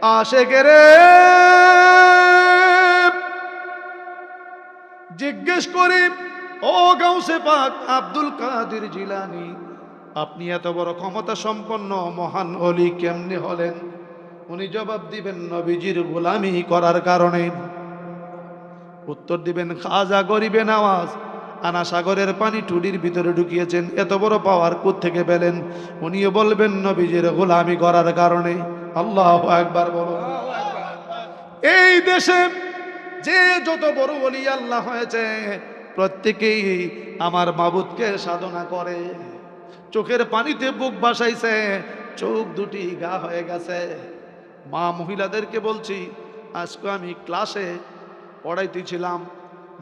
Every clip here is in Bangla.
আশেকেরে জিজ্ঞেস করি, ও গাউসে পাক আব্দুল কাদের জিলানী, আপনি এত বড় ক্ষমতা সম্পন্ন মহান ওলি কেমনে হলেন? উনি জবাব দিবেন, নবীজির গোলামি করার কারণে। উত্তর দিবেন, খাজা গরিবে নওয়াজ আনা সাগরের পানি টুডির ভিতরে ঢুকিয়েছেন, এত বড় পাওয়ার কোত্থেকে পেলেন? উনিও বলবেন, নবীজির গোলামি করার কারণে। আল্লাহু আকবার বলো। এই দেশে যে যত বড় ওলি আল্লাহ হয়েছে, প্রত্যেকেই আমার মাবুদকে সাধনা করে। চোখের পানিতে বুক ভাসাইছে, চোখ দুটি গা হয়ে গেছে। মা মহিলাদেরকে বলছি, আজকে আমি ক্লাসে পড়াইতেছিলাম,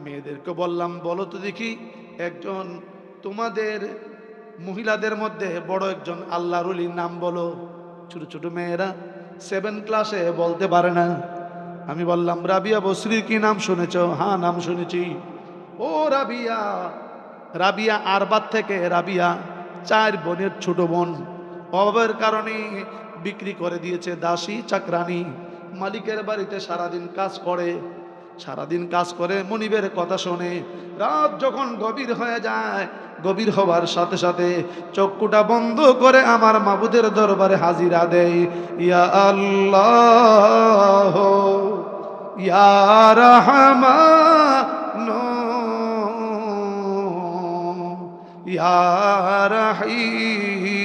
মেয়েদেরকে বললাম, বলো তো দেখি একজন তোমাদের মহিলাদের মধ্যে বড় একজন আল্লাহর ওলির নাম বলো। ছোট ছোট মেয়েরা 7 ক্লাসে বলতে পারে না। আমি বললাম, রাবিয়া বসরির কি নাম শুনেছ? হ্যাঁ, নাম শুনেছি। ও রাবিয়া, রাবিয়া আরবাদ থেকে রাবিয়া 4 বোনের ছোট বোন, অভাবের কারণে বিক্রি করে দিয়েছে দাসী চাকরানি। মালিকের বাড়িতে সারাদিন কাজ করে, সারাদিন কাজ করে মনিবের কথা শোনে। রাত যখন গভীর হয়ে যায়, গভীর হওয়ার সাথে সাথে চক্ষুটা বন্ধ করে আমার মাবুদের দরবারে হাজিরা দেয়। ইয়া আল্লাহ, ইয়া রহমান, ইয়া রহিম।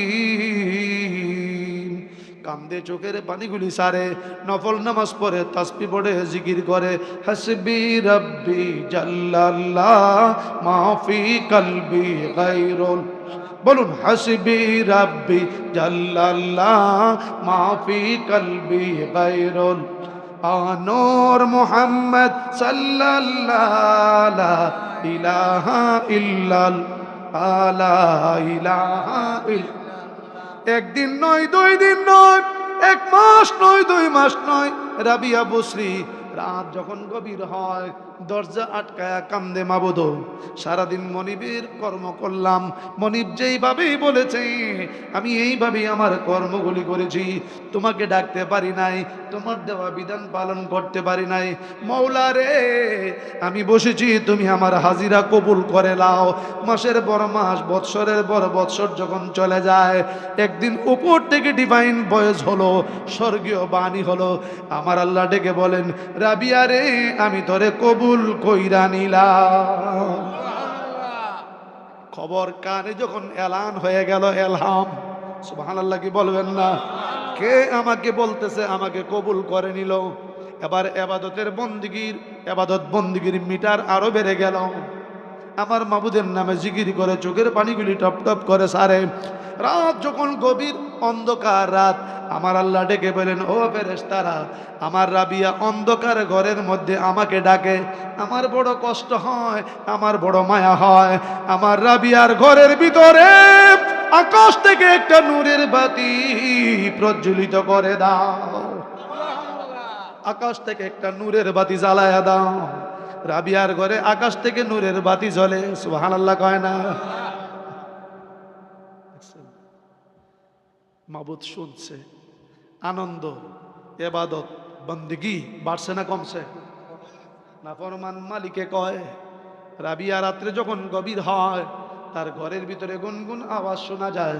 কান্দে, চোখের পানিগুলি সারে, নফল নামাজ পড়ে, তাসবিহ পড়ে, জিকির করে। হাসবি রব্বি জাল্লাল্লাহ মা ফি কলবি গায়রুল, বলুন হাসবি রব্বি জাল্লাল্লাহ মা ফি কলবি গায়রুল নূর মুহাম্মদ সাল্লাল্লাহু লা ইলাহা ইল্লাল্লাহ লা ইলাহা ইল্লাল্লাহ। একদিন নয়, 2 দিন নয়, 1 মাস নয়, 2 মাস নয়, রাবিয়া বসরি রাত যখন গভীর হয়, দরজা আটকায়া কান্দে, মাবুদ সারাদিন মনিবের কর্ম করলাম, মনিব যেইভাবেই বলেছে আমি এইভাবেই আমার কর্মগুলি করেছি, তোমাকে ডাকতে পারি নাই, তোমার দেওয়া বিধান পালন করতে পারি নাই। মওলা রে, আমি বসেছি, তুমি আমার হাজিরা কবুল করে নাও। মাসের পর মাস, বৎসরের পর বৎসর যখন চলে যায়, একদিন উপর থেকে ডিভাইন ভয়েস হলো, স্বর্গীয় বাণী হলো। আমার আল্লাহ ডেকে বলেন, রাবিয়া রে, আমি তোরে কবুল কইরা নিলাম। খবর কানে যখন এলান হয়ে গেল, এলহাম, সুবহানাল্লাহ কি বলবেন না? কে আমাকে বলতেছে আমাকে কবুল করে নিল। এবার এবাদতের বন্দিগির, এবাদত বন্দিগির মিটার আরো বেড়ে গেল। আমার মাবুদের নামে জিকির করে চোখের পানিগুলি টপ টপ করে সারে। রাত যখন গভীর অন্ধকার রাত, আমার আল্লাহ ডেকে বলেন, ও ফেরেশতারা, আমার রাবিয়া অন্ধকার ঘরের মধ্যে আমাকে ডাকে। আমার বড় কষ্ট হয়, আমার বড় মায়া হয়। আমার রাবিয়ার ঘরের ভিতরে আকাশ থেকে একটা নূরের বাতি প্রজ্বলিত করে দাও, আকাশ থেকে একটা নূরের বাতি জ্বালায়া দাও। রাবিয়ার ঘরে আকাশ থেকে নূরের বাতি জ্বলে, সুবহানাল্লাহ কয় না? মাবুদ শুনছে, আনন্দ, ইবাদত বন্দেগী বাড়ছে না কমছে? নাফরমান মালিকে কয়, রাবিয়া রাত্রে যখন গভীর হয়, তার ঘরের ভিতরে গুনগুন আওয়াজ শোনা যায়।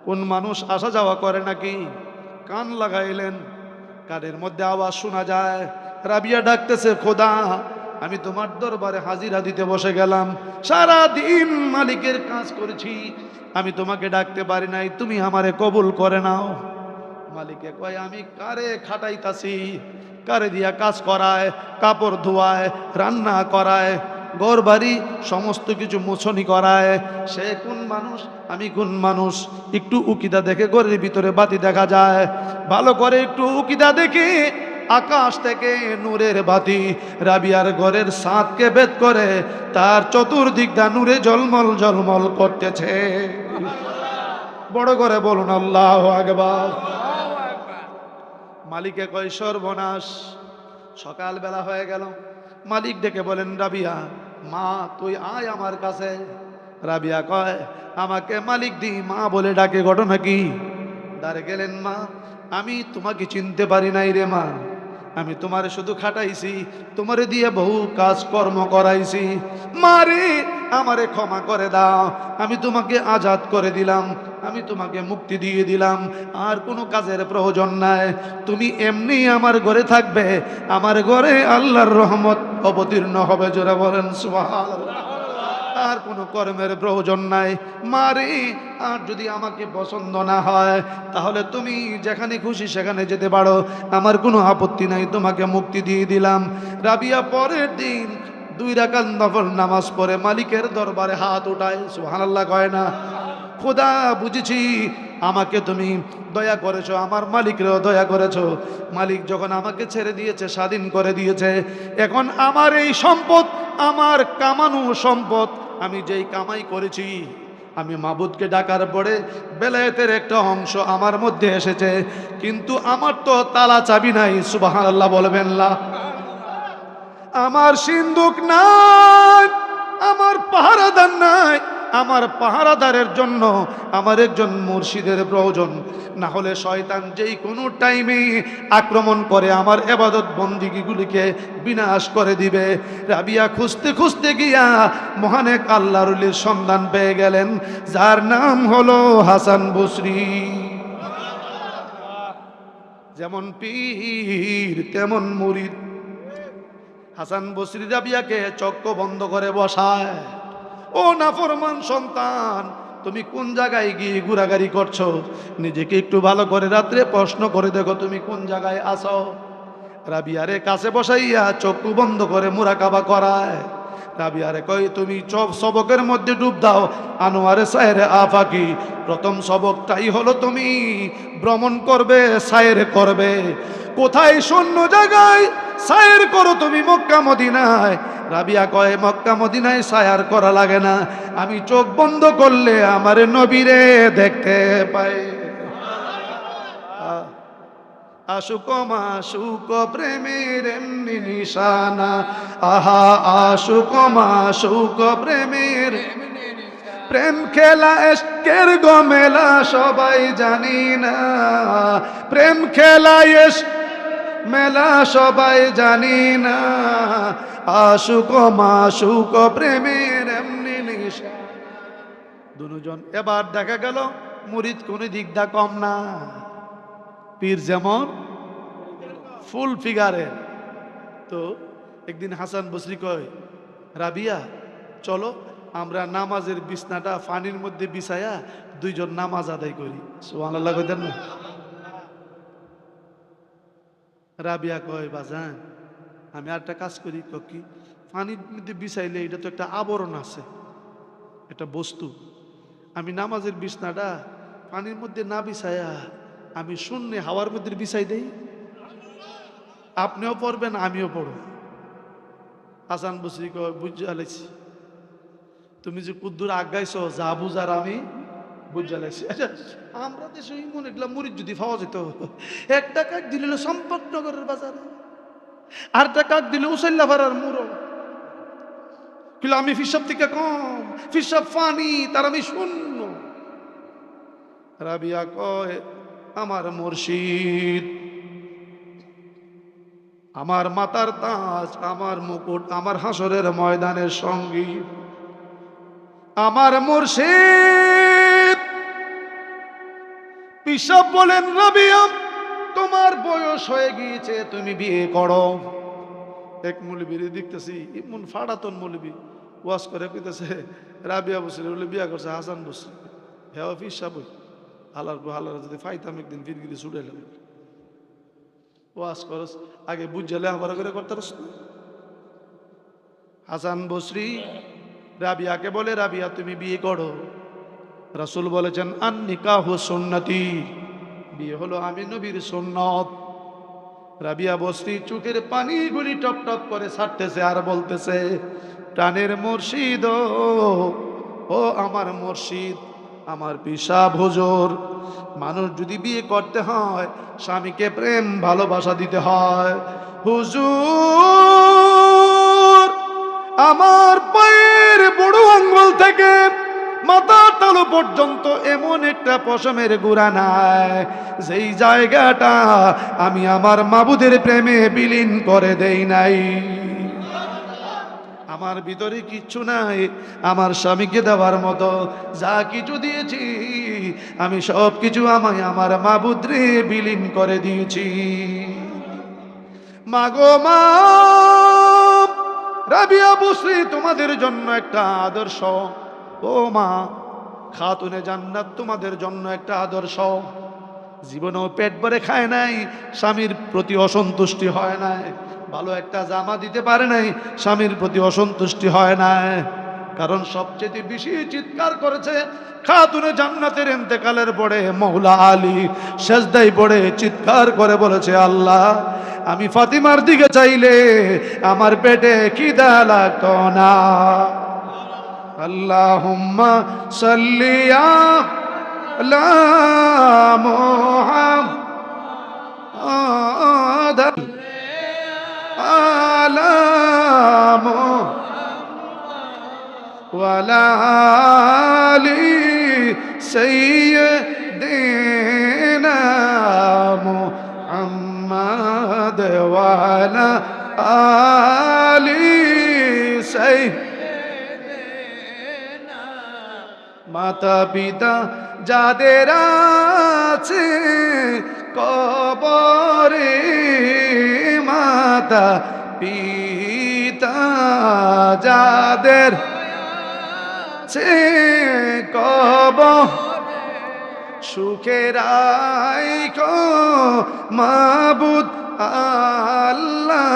কোন মানুষ আসা যাওয়া করে নাকি? কান লাগাইলেন, কানের মধ্যে আওয়াজ শোনা যায়। রাবিয়া ডাকতেছে, খোদা, আমি তোমার দরবারে হাজিরা দিতে বসে গেলাম, সারা দিন মালিকের কাজ করেছি, আমি তোমাকে ডাকতে পারি নাই, তুমি আমারে কবুল করে নাও। মালিকে কয়, আমি কারে খাটাইতাছি, কারে দিয়া কাজ করায়, কাপড় ধোয়ায়, রান্না করায়, ঘর বাড়ি সমস্ত কিছু মোছনি করায়, সে কোন মানুষ, আমি কোন মানুষ? একটু উকিদা দেখে ঘরের ভিতরে বাতি দেখা যায়, ভালো করে একটু উকিদা দেখে আকাশ থেকে নূরের বাতি রাবিয়ার ঘরের ছাদকে ভেদ করে তার চতুর্দিক দা নূরে ঝলমল ঝলমল করতেছে। বড় করে বলুন আল্লাহু আকবার। মালিকে কয়, সর্বনাশ, সকাল বেলা হয়ে গেল। মালিক ডেকে বলেন, রাবিয়া, মা তুই আয় আমার কাছে। রাবিয়া কয়, আমাকে মালিক দি মা বলে ডাকে, ঘটনা কি? দাঁড়ে গেলেন মা, আমি তোমাকে চিনতে পারি নাই রে মা, আমি তোমারে শুধু খাটাইছি, তোমারে দিয়ে বহু কাজ কর্ম করাইছি, মারে আমারে ক্ষমা করে দাও, আমি তোমাকে আজাদ করে দিলাম, আমি তোমাকে মুক্তি দিয়ে দিলাম, আর কোনো কাজের প্রয়োজন নাই, তুমি এমনি আমার ঘরে থাকবে, আমার ঘরে আল্লাহর রহমত অবতীর্ণ হবে। জোরে বলেন সুবহানাল্লাহ। আর কোনো কর্মের প্রয়োজন নাই মারে, আর যদি আমাকে পছন্দ না হয় তাহলে তুমি যেখানে খুশি সেখানে যেতে পারো, আমার কোনো আপত্তি নাই, তোমাকে মুক্তি দিয়ে দিলাম। রাবিয়া পরের দিন 2 রাকাত নফল নামাজ পড়ে মালিকের দরবারে হাত উঠায়, সুবহানাল্লাহ কয় না? খোদা বুঝেছি আমাকে তুমি দয়া করেছো, আমার মালিকরেও দয়া করেছো। মালিক যখন আমাকে ছেড়ে দিয়েছে, স্বাধীন করে দিয়েছে, এখন আমার এই সম্পদ, আমার কামানো সম্পদ, আমি যেই কামাই করেছি, আমি মাবুদকে ডাকার পরে বেলায়েতের একটা অংশ আমার মধ্যে এসেছে, কিন্তু আমার তো তালা চাবি নাই। সুবহানাল্লাহ বলবেন না? আমার সিন্দুক নাই, আমার পাহারাদার নাই, আমার পাহারাদারের জন্য আমার একজন মুর্শিদের প্রয়োজন, না হলে শয়তান যেই কোনো টাইমে আক্রমণ করে আমার ইবাদত বন্দিগিগুলিকে বিনাশ করে দিবে। রাবিয়া খুঁজতে খুঁজতে গিয়া মহান এক আল্লাহর ওলির সন্ধান পেয়ে গেলেন, যার নাম হলো হাসান বসরি। যেমন পীর তেমন মুরিদ। হাসান বসরি রাবিয়াকে চক্ষু বন্ধ করে বসায়, ও নাফরমান সন্তান, তুমি কোন জায়গায় গিয়ে ঘোরাঘুরি করছো? নিজেকে একটু ভালো করে রাত্রে প্রশ্ন করে দেখো তুমি কোন জায়গায় আছো। রাবিয়ারে কাছে বসাইয়া চক্ষু বন্ধ করে মুরাকাবা করায়। রাবিয়ারে কই তুমি সবকের মধ্যে ডুব দাও, আনোয়ারে সায়েরে আফাকি। প্রথম সবকটাই হলো তুমি ভ্রমণ করবে, সায়ের করবে। কোথায়? শূন্য জায়গায় সায়ের করো তুমি, মক্কা মদিনায়। রাবিয়া কয় মক্কা মদিনায় সায়ার করা লাগে না, আমি চোখ বন্ধ করলে আমার নবীরে দেখতে পাই। আশুক মাশুক প্রেমের এমনি নিশানা, আহা আশুক মাশুক প্রেমের প্রেম খেলা এশকের গমেলা সবাই জানি না, প্রেম খেলা মেলা সবাই জানি না, আশুক মাশুক প্রেমের এমনি নিশা। দুজন এবার দেখা গেল মুরিদ কোন দিক দা কম না, পীর যেমন ফুল ফিগারের। তো একদিন হাসান বসরি কয়, রাবিয়া চলো আমরা নামাজের বিছনাটা পানির মধ্যে বিছায়া দুইজন নামাজ আদায় করি। সুবহানাল্লাহ কইতেন না? রাবিয়া কয় বাজান আমি একটা কাজ করি, কি? পানির মধ্যে বিছাইলে এটা তো একটা আবরণ আছে, একটা বস্তু, আমি নামাজের বিছনাটা পানির মধ্যে না বিছায়া আমি শূন্য হাওয়ার মধ্যে বিছাই দেই, আপনিও পড়বেন আমিও পড়ব। হাসান বসরি কয় বুঝালেছি, তুমি যে কুদ্দুর আগাইছ যা বুঝার আমি বুঝালেছি। আচ্ছা আমরা দেশে মনে করলাম মুরিদ যদি পাওয়া যেত, একটা কাক দিল সম্পদনগরের বাজারে, আরটা কাক দিল উসাইল্লা ভাড়ার মুরো, কিন্তু আমি ফিসাব থেকে কম, ফিসাব ফানি, তার আমি শূন্য। রাবিয়া কয় আমার মুর্শিদ, আমার মাতার তাজ, আমার মুকুট, আমার হাসরের ময়দানের সঙ্গী, আমার মুর্শিদ। পিসাব বলেন রাবিয়া তোমার বয়স হয়ে গিয়েছে, তুমি বিয়ে করো। এক মৌলবীর দেখতেছি ইমন ফাড়াতন মৌলবী ওয়াজ করে কইতেছে রাবিয়া বসরি বলে বিয়া করছে হাসান বসরি। হ্যাঁ পিসাব হালার হালার যদি ফাইতাম একদিন ফিরগিরি ছুটাইলাম। ওয়াজ করস আগে বুঝলে আবার করে করতারস। হাসান বসরি রাবিয়াকে বলে রাবিয়া তুমি বিয়ে করো। রাসূল বলেছেন আন নিকাহু সুন্নতি, বিয়ে হলো আমি নবীর সুন্নত। রাবিয়া বসরি চোখের পানিগুলি টপ টপ করে ছাড়তেছে আর বলতেছে প্রাণের মুর্শিদ, ও আমার মুর্শিদ, আমার পিসাব হুজুর, মানুষ যদি বিয়ে করতে হয় স্বামীকে প্রেম ভালোবাসা দিতে হয়। হুজুর আমার পায়ের বড় আঙ্গুল থেকে মাথার তালু পর্যন্ত এমন একটা পশমের গুড়া নাই যেই জায়গাটা আমি আমার মাবুদের প্রেমে বিলীন করে দেই নাই। আমার ভিতরে কিচ্ছু নাই আমার স্বামীকে দেওয়ার মতো, যা কিছু দিয়েছি আমি সব কিছু আমায় আমার মাবুদরে বিলীন করে দিয়েছি। মাগো মা, রাবিয়া বুসরি তোমাদের জন্য একটা আদর্শ। ও মা, খাতুনে জান্নাত তোমাদের জন্য একটা আদর্শ। জীবনেও পেট ভরে খায় নাই, স্বামীর প্রতি অসন্তুষ্টি হয় নাই, ভালো একটা জামা দিতে পারে নাই, স্বামীর প্রতি অসন্তুষ্টি হয় নাই। কারণ সবচেয়ে বেশি চিৎকার করেছে খাতুনে জান্নাতের ইন্তেকালের পরে মৌলা আলী সেজদায় পড়ে চিৎকার করে বলেছে, আল্লাহ আমি ফাতিমার দিকে চাইলে আমার পেটে খিদা লাগতো না। আল্লাহুম্মা সাল্লি আলা মুহাম্মাদ আলা ওয়ালা আলি সাইয়্যিদিনা মুহাম্মাদ ওয়ালা আলি সাইয়্যিদিনা। মাতা পিতা যাদের আছে কবরে, মাতা পিতা যাদের আছে কবরে, সুখে রাখো মাবুদ আল্লাহ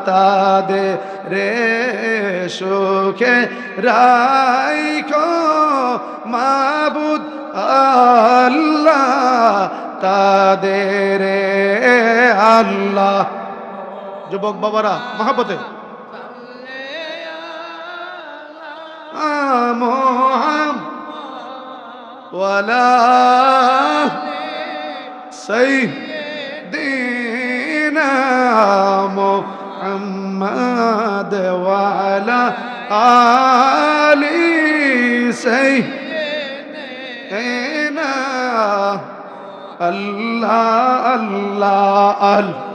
তাদের রে, সুখে রাখো মাবুদ আল্লাহ তাদের আল্লাহ। যুবক বাবারা মহাব্বতে ওয়ালা সাইয়্যিদিনা মুহাম্মাদ ওয়ালা আলি সাইয়্যিদিনা। আল্লাহ আল্লাহ আল্লাহ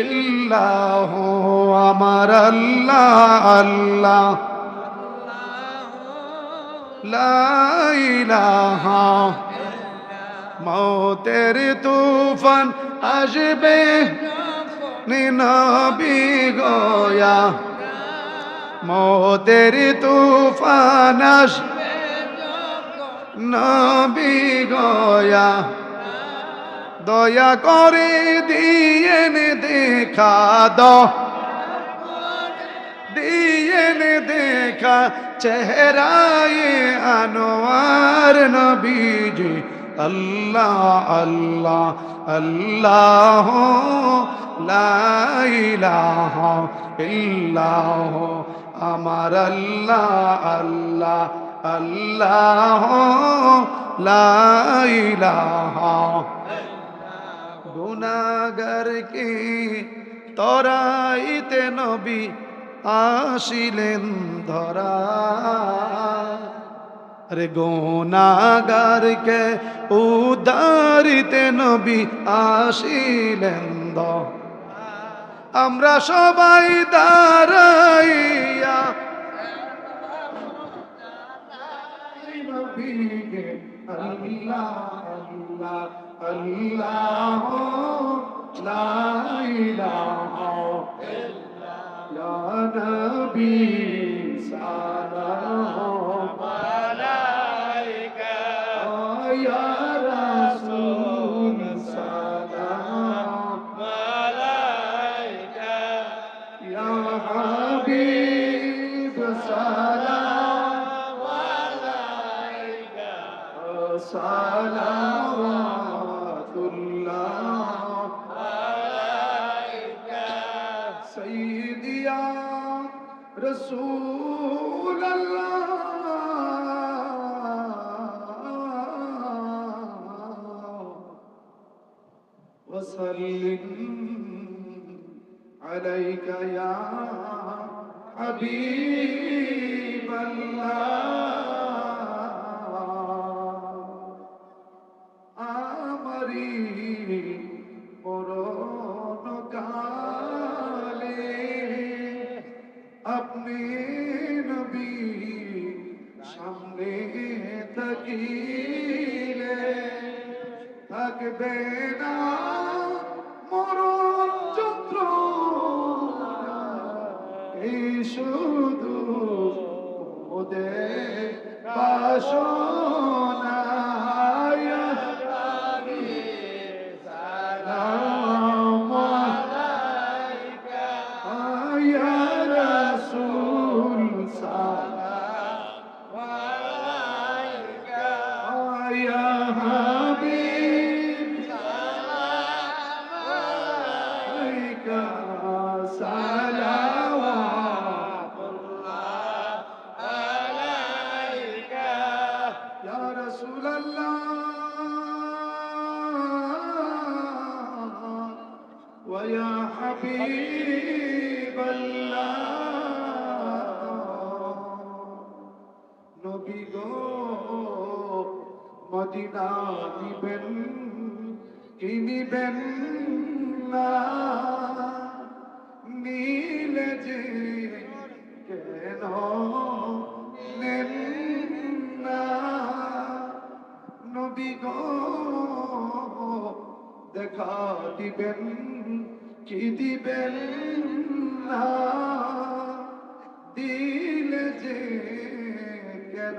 ইল্লাহু আমার আল্লাহ আল্লাহ লা ইলাহা। মৌতের তুফান আসবে নবী গোয়া, মৌতের তুফান আসবে নবী গোয়া, দয়া করে দিয়েন দেখা দাও, দিয়েন দেখা চেহারায় আনোয়ার নবীজি। আল্লাহ আল্লাহ আল্লাহ লা ইলাহা ইল্লাহ আমার আল্লাহ আল্লাহ আল্লাহ লা ইলাহা। গুনাহগার কি তরাইতে নবী আসিলেন ধরা, আরে গুনাহগার কে উদ্ধারিতে নবী আসিলেন ধরা। আমরা সবাই দাঁড়াইয়া নবীকে আল্লাহ আল্লাহ আল্লাহ লা ইলাহা ইয়া নবী সালাম আলাইকা ইয়া রাসূল সালাম আলাইকা ইয়া হাবিব সালাম আলাইকা সালাওয়াতুল্লাহ আলাইকা সাইয়্যিদি ইয়া রাসূলুল্লাহ وسلم عليك يا হাবিবাল্লাহ আমারি মরণ কালে আপনি নবী সামনে থাকিলে থাকবে না মরণ যন্ত্রণা এই শুধু ওদের বাসনা সালাম আলাইকা ইয়া রাসূল সালাম আলাইকা ইয়া হাবিব সালাম আলাইকা সালাওয়াতুল্লাহ আলাইকা ইয়া রাসূলাল্লাহ ওয়া ইয়া হাবিবাল্লাহ নবী গো মদিনা নিবেন কি নিবেন না নীলে যে কেন নেন না নবী গো দেখা দিবেন কি দিবেন না দিলে যে কেন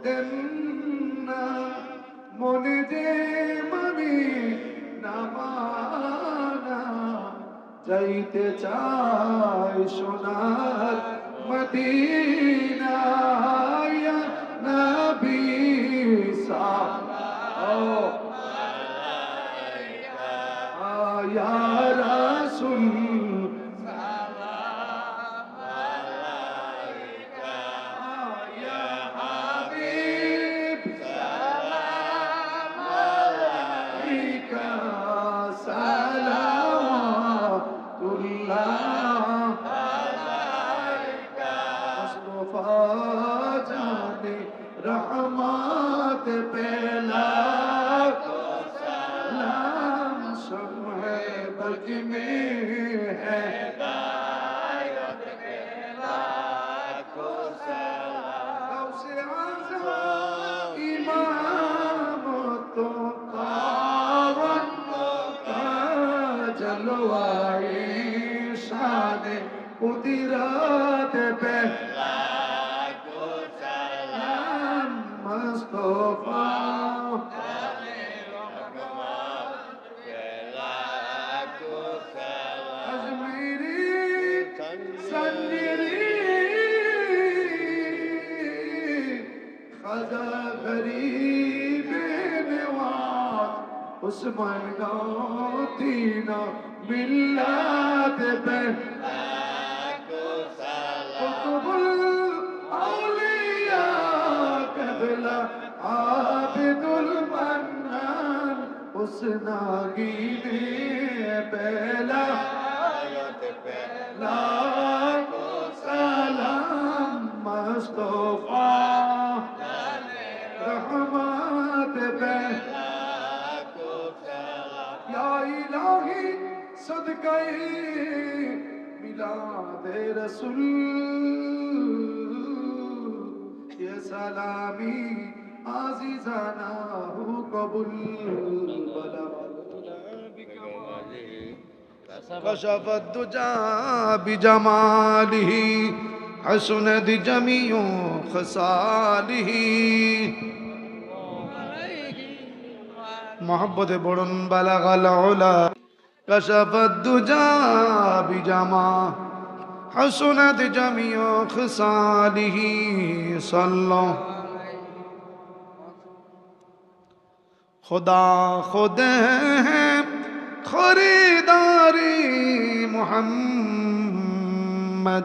দেন না মনে যে মানি না মানা যাইতে চাই সোনার মদিনা ইয়া নবী সাল্লাল্লাহু আলাইকা ইয়া রাসূল সালাম আলাইকা ইয়া হাবিব সালাম আলাইকা সালাওয়াতুল্লাহ আলাইকা মুস্তাফা জানে रहमत पेला को सलाम शम्हे बज में है हिदायत पेला को सलाम गौसे आज़म इमाम तो कावन का जलवाए शान कुदरत पे Mustafa Ajmeri Sanjiri Khaza Gharib Nawaz Usman Gaudina Millat Pe Qutbul Awliya Kabla Abdul Mannan Usnagi ne Bela La Salam Mustafa Rahmat Bela Ya Ilahi Sadqai Milad Rasul Ya Salami Azizana Hu Qabul Bala كشف الدجى بجماله حسنت جميع خصاله محبت برن بلغ العلا كشف الدجى بجماله حسنت جميع خصاله صلى خدا خود ہے خریداری محمد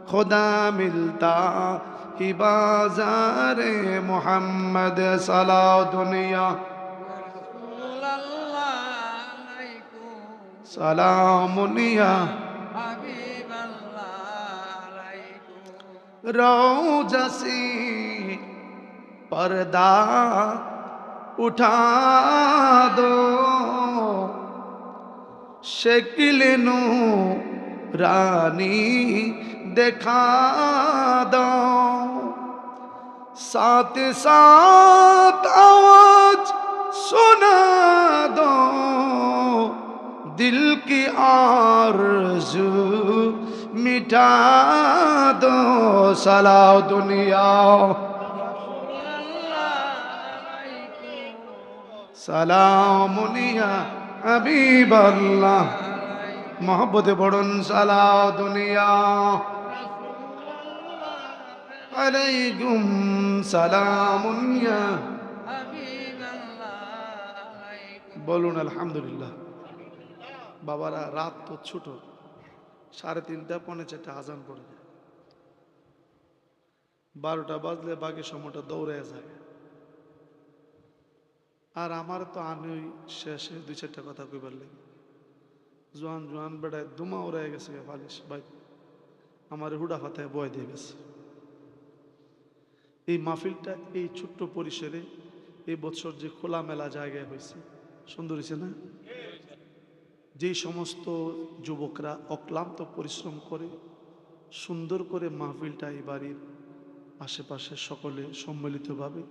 خدا ملتا ہی بازار محمد صلاة دنیا سلام یا रौजा से पर्दा उठा दो, शक्ल नूरानी दिखा दो, साथ साथ आवाज सुना दो, दिल की आरज़ू मिटा दो। सलाओ दुनिया सलामुनिया हबीब अल्लाह, मोहब्बत पढ़ुन सलाओ दुनिया अलैकुम सलामुनिया। বলুন আলহামদুলিল্লাহ। বাবারা, রাত তো ছোট, 3:30 পৌনে 4 আজান পড়ে যায়, 12টা বাজলে বাকি সময়টা দৌড়ে যায়। আর আমার তো আনুই শেষে 2-4টা কথা কইবার লাগে। জোয়ান জোয়ান বেড়ায় দুমা উড়াই গেছে ফালিশ ভাই, আমার হুডা ফাতায় বয় দিয়ে গেছে। এই মাহফিলটা এই ছোট্ট পরিসরে এই বছর যে খোলামেলা জায়গায় হয়েছে, সুন্দর হয়েছে না? যেই সমস্ত যুবকরা অক্লান্ত পরিশ্রম করে সুন্দর করে মাহফিলটা এই বাড়ির আশেপাশে সকলে সম্মিলিতভাবে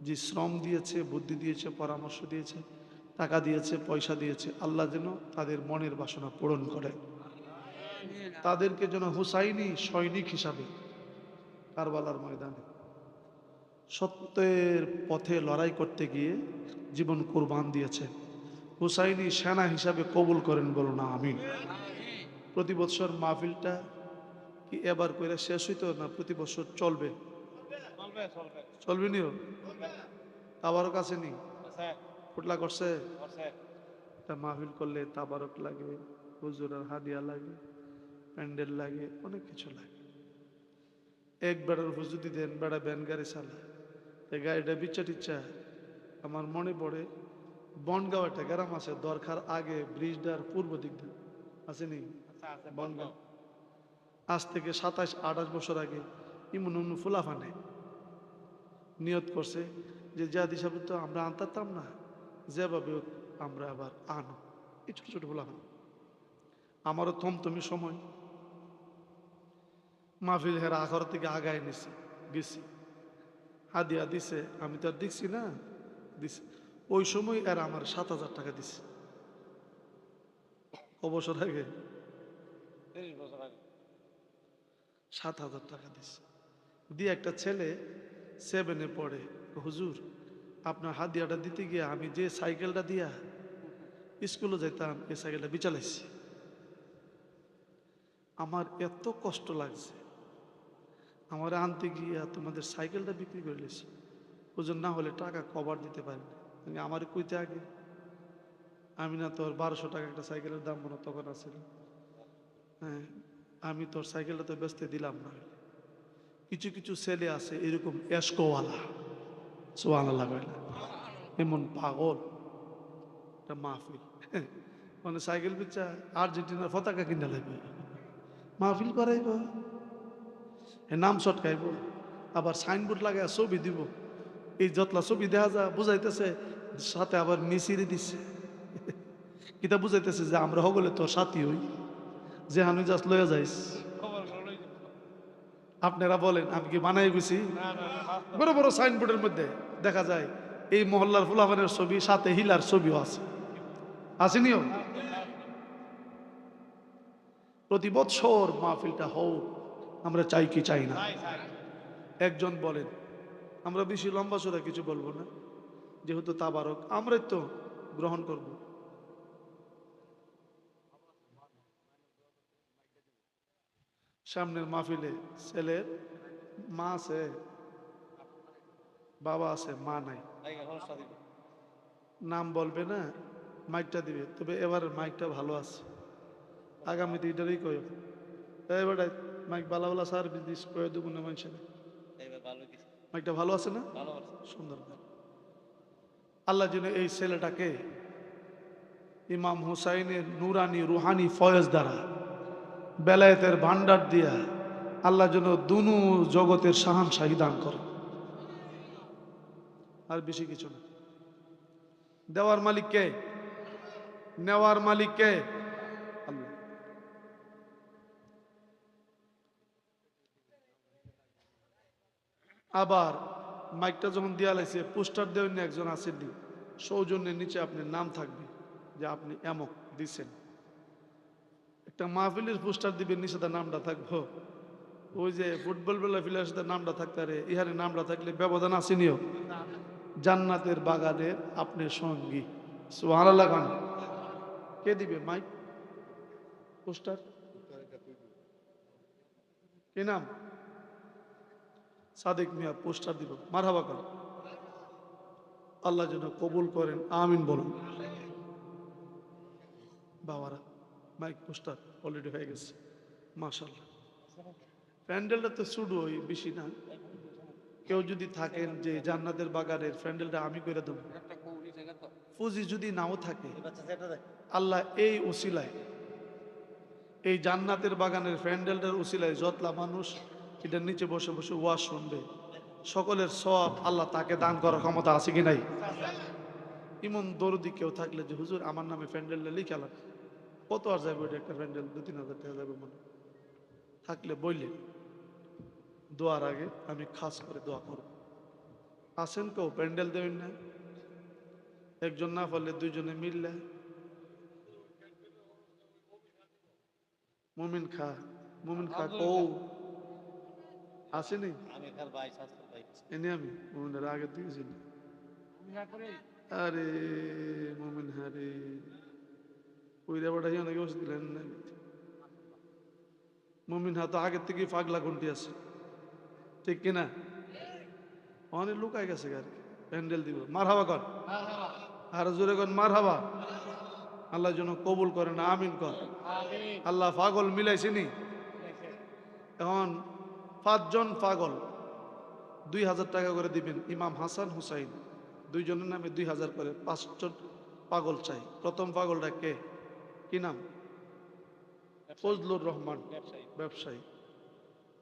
যে শ্রম দিয়েছে, বুদ্ধি দিয়েছে, পরামর্শ দিয়েছে, টাকা দিয়েছে, পয়সা দিয়েছে, আল্লাহ যেন তাদের মনের বাসনা পূরণ করে, তাদেরকে যেন হুসাইনি সৈনিক হিসাবে কারবালার ময়দানে সত্যের পথে লড়াই করতে গিয়ে জীবন কুরবান দিয়েছে, হুসাইনি সেনা হিসাবে কবুল করেন, বলুন আমিন। প্রতি বছর মাহফিলটা কি এবার করে শেষ হইতো না প্রতি বছর চলবে? চলবে নিও, তাবারক আছে নি? ফুটলা করছে। মাহফিল করলে তাবারক লাগে, হুজুরের হাদিয়া লাগে, প্যান্ডেল লাগে, অনেক কিছু লাগে। এক বেড়ার হুজুরি দেন, বেড়া ব্যান গাড়ি চালায়, গাড়িটা বিচ্ছা টিচ্ছা। আমার মনে পড়ে বনগাঁও একটা গ্রাম আছে, দরকার আগে ব্রিজটার পূর্ব দিক দিয়ে আসেনি বনগাঁও। আজ থেকে 27-28 বছর আগে ইমন ফুলাফানে নিয়ত করছে যে জাতি হিসাবে তো আমরা আনতাম না, যেভাবে আমরা আবার আনো। এই ছোট ছোট ফুলাফান আমারও থমথমি সময় মাহফিল হেরা আখর থেকে আগায় নিছে, গেছি, হাদিয়া দিছে, আমি তো আর দেখছি না, দিছে। ওই সময় এরা আমার 7,000 টাকা দিছে, অবসর আগে 7,000 টাকা দিছে দিয়ে একটা ছেলে 7-এ পড়ে, হুজুর আপনার হাদিয়াটা দিতে গিয়ে আমি যে সাইকেলটা দিয়া স্কুলে যেতাম এই সাইকেলটা বিচালাইছি। আমার এত কষ্ট লাগছে, আমার আনতে গিয়া তোমাদের সাইকেলটা বিক্রি করে লেছি, হুজুর না হলে টাকা কভার দিতে পারি না। আমার কইতে আগে আমি না তোর 1200 টাকা একটা সাইকেলের দাম মনে তখন আছিল, হ্যাঁ আমি তোর সাইকেলটা তো বেচতে দিলাম না। কিছু কিছু ছেলে আছে এরকম এসকোওয়ালা, সুবহানাল্লাহ, এমন পাগল। একটা মাহফিল মানে সাইকেল পিচ্ছা আর্জেন্টিনার পতাকা কিনা লাগবে, মাহফিল করাইব, নাম চটকাইব, আবার সাইনবোর্ড লাগায় ছবি দিব, এই যতলা ছবি দেখা যা বুঝাইতেছে, সাথে আবার মিছিরে দিচ্ছে, কিতা বুঝাইতেছে যে আমরা হগলে তোর সাথী হই, যে আমি জাস্ট লইয়া যাইস। আপনারা বলেন আমি কি বানাই গেছি? বড় বড় সাইনবোর্ডের মধ্যে দেখা যায় এই মহল্লার ফুলাফানের ছবি, সাথে হিলার ছবিও আছে, আসেনিও? প্রতি বছর মাহফিলটা হোক, আমরা চাই কি চাই না? একজন বলেন, আমরা বেশি লম্বা চড়া কিছু বলবো না, যেহেতু তাবারক আমরাই তো গ্রহণ করব। সামনের মাহফিলে ছেলের মা আছে, বাবা আছে, মা নাই, নাম বলবে না, মাইকটা দিবে, তবে এবার মাইকটা ভালো আছে, আগামীতে এটারই কয় এবারে mic Bala Bala service this কয়ে দেবো না মানুষের, মাইকটা ভালো আছে না, সুন্দর। আল্লাহ যেন এই ছেলেটাকে ইমাম হুসাইনের নুরানি রুহানি ফয়েজ দ্বারা বেলায়েতের ভান্ডার দিয়া আল্লাহ যেন দুনু জগতের শাহানশাহী দান করে, আর বেশি কিছু না। দেওয়ার মালিক কে? নেওয়ার মালিক কে? আল্লাহ। আবার মাইকটা যখন দেওয়া লাগছে, পোস্টার দেওয়ার একজন আসেননি, সৌজন্যের নিচে আপনার নাম থাকবে যে আপনি এমক দিচ্ছেন। একটা মাহফিলের পোস্টার দিবেন, নিচে তার নামটা থাকবো। ওই যে ফুটবল বেলা ফিলার সাথে নামটা থাকতে রে, ইহারে নামটা থাকলে ব্যবধান আসেনিও। জান্নাতের বাগানের আপনার সঙ্গী। সুবহানাল্লাহ খান। কে দিবে মাইক পোস্টার? কি নাম? সাদেক মিয়া পোস্টার দিব। মারহাবা কর। আল্লাহ যেন কবুল করেন, আমিন বলুন। বাবারা মাইক পোস্টার অলরেডি হয়ে গেছে, মাশাআল্লাহ। প্যান্ডেলটা তো শুরু ওই বেশি না। কেউ যদি থাকেন যে জান্নাতের বাগানের প্যান্ডেলটা আমি করে দেবো, পুঁজি যদি নাও থাকে, আল্লাহ এই উসিলায়, এই জান্নাতের বাগানের প্যান্ডেলটার উসিলায় যতলা মানুষ এটার নিচে বসে বসে ওয়াজ শুনবে, সকলের সব আল্লাহ তাকে দান করার ক্ষমতা আছে কি নাই? ইমন দরদি কেউ থাকলে যে হুজুর আমার নামে প্যান্ডেলটা লিখালাম, কত আর যাবে ওইটা, একটা প্যান্ডেল 2-3 হাজার টাকা যাবে মনে থাকলে বইলে, দোয়ার আগে আমি খাস করে দোয়া করব। আসেন কেউ প্যান্ডেল দেবেন না, একজন না পারলে দুইজনে মিললে। মুমিন খা, মুমিন খা কৌ আসেনি? এনে আমি মুমিনের আগে থেকে ছিল। আরে মুমিন হারে ওই রেবাটা অনেকে বসে দিলেন না। মুমিন হা তো আগের থেকে পাগলা ঘন্টি আছে, ঠিক কিনা? অনেক লুকায় গেছে আর কি। প্যান্ডেল দিব, মার হাবা কর, আর জোরে কর মার হাবা। আল্লাহ যেন কবুল করেন, আমিন কর। আল্লাহ পাগল মিলাইছেনি। এখন 5 জন পাগল 2,000 টাকা করে দিবেন। ইমাম হাসান হুসাইন দুইজনের নামে 2,000 করে, 5 জন পাগল চাই। প্রথম পাগলটা কে? কি নাম? ফজলুর রহমান, ব্যবসায়ী।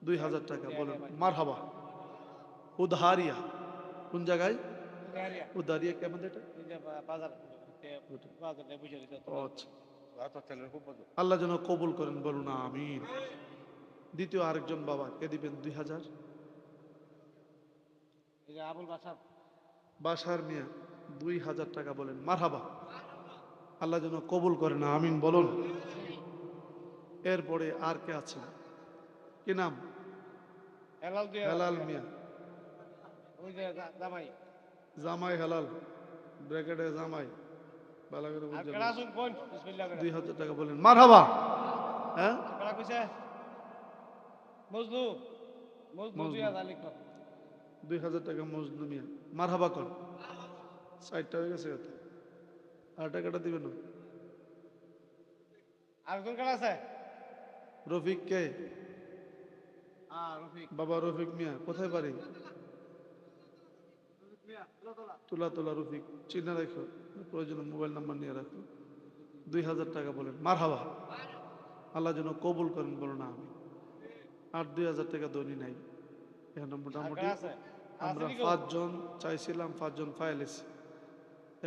2,000 টাকা বলেন মার হাবা। উধারিয়া কোন জায়গায়? উধারিয়া কেমন এটা? আল্লাহ যেন কবুল করেন, বলুন আমিন। দ্বিতীয় আরেকজন বাবা কে দিবেন 2,000? বাসার মিয়া 2,000 টাকা বলেন মারহাবা। আল্লাহ যেন কবুল করেন, আমিন বলুন। এরপরে আর কে আছেন? কি নাম? হেলাল মিয়া, জামাই হেলাল, ব্র্যাকেটে জামাই, ভালো করে বুঝছেন। 2,000 টাকা বলেন মারহাবা। হ্যাঁ 2,000 টাকা মজনু মিয়া, মারহাবা কর। 60টা হয়ে গেছে, আর টাকাটা দিবেন না। রফিক কে? বাবা রফিক মিয়া কোথায় বাড়ি? তুলা তোলা রফিক, চিনে রাখো, প্রয়োজনে মোবাইল নাম্বার নিয়ে রাখো। 2,000 টাকা বলেন মারহাবা। আল্লাহ যেন কবুল করেন, বলো না আমি। আর 2,000 টাকা ধনী নাই এখানে মোটামুটি। আমরা 5 জন চাইছিলাম, 5 জন ফাইলেছি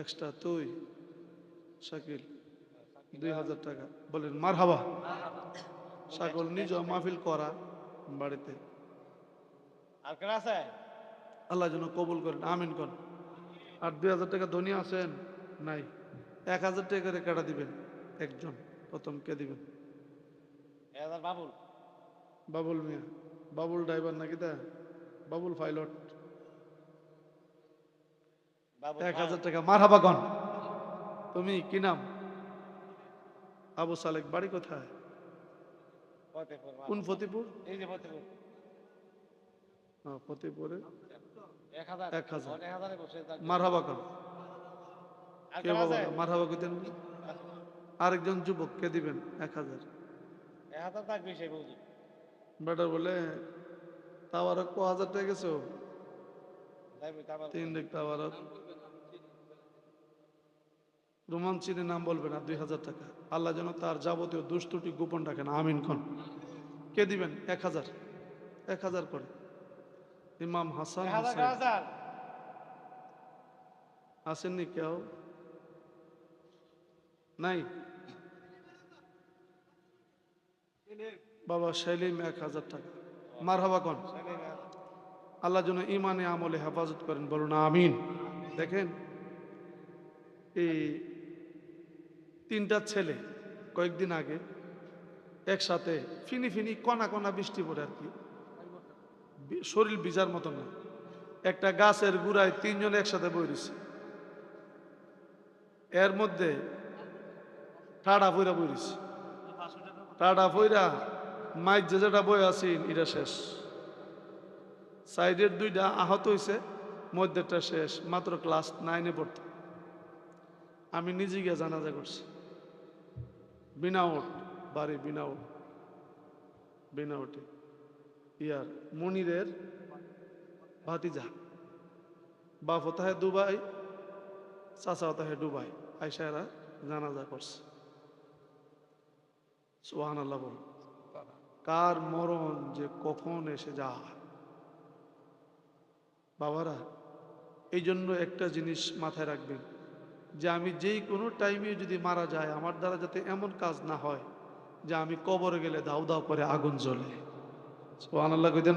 এক্সট্রা। তুই শাকিল 2,000 টাকা বলেন মারহাবা। সকল নিজ মাহফিল করা বাড়িতে, আল্লাহ যেন কবুল করেন, আমিন করেন। আর 2,000 টাকা ধনী আছেন নাই? 1,000 টাকা করে কাটা দিবেন একজন। প্রথম কে দিবেন? বাবুল মিয়া। বাবুল ড্রাইভার নাকি? তা বাবুল পাইলট। 1,000 টাকা মারহাবা কন। তুমি কি নাম? আবু সালেক, বাড়ি কোথায়? কোন ফতেপুর? ফতেপুরে 1,000 মারহাবা কর। কে বাবা মারহাবা কইতেন? আরেকজন যুবক কে দিবেন 1,000? বেটার বলে তাওয়ারক 1,000 টাকা গেছো। 3 রেক তাওয়ারক। রোমান চিনি নাম বলবে না। 2,000 টাকা। আল্লাহ যেন তার যাবতীয় দুষ্টুটি গোপন রাখেন, আমিন খন। কে দিবেন 1,000? 1000 করে। ইমাম হাসান হুসাইন আসেননি কেউ? নাই? বাবা সেলিম 1000 টাকা। মারহাবা কোন? আল্লাহ যেন ইমানে আমলে হেফাজত করেন, বলুন আমিন। দেখেন এই 3টা ছেলে কয়েকদিন আগে একসাথে ফিনি ফিনি কণা কণা বৃষ্টি পড়ে আর কি, শরীর ভিজার মতো না, একটা গাছের গুড়ায় 3 জন একসাথে বই রয়েছে। এর মধ্যে ঠাডা ফইরা বই রয়েছে, ঠাডা ফইরা মাইক যে যেটা বই আছেন এটা শেষ, সাইডের 2টা আহত হয়েছে, মধ্যেটা শেষ, মাত্র ক্লাস 9-এ পড়তো। আমি নিজে গিয়ে জানাজা করছি। বিনাউট বাড়ি, বিনাউট, বিনাউটে ইয়ার মনিরের ভাতিজা, বাপ হতা হয় দুবাই, চাচা হতা হয় দুবাই, আইসা এরা জানাজা করছে। সুবহানাল্লাহ বল। কার মরণ যে কখন এসে যায় বাবারা। এই জন্য একটা জিনিস মাথায় রাখবেন যে আমি যেই কোনো টাইমে যদি মারা যায়, আমার দ্বারা যাতে এমন কাজ না হয় যে আমি কবরে গেলে দাউ দাউ করে আগুন জ্বলে। সুবহানাল্লাহ কইতেন।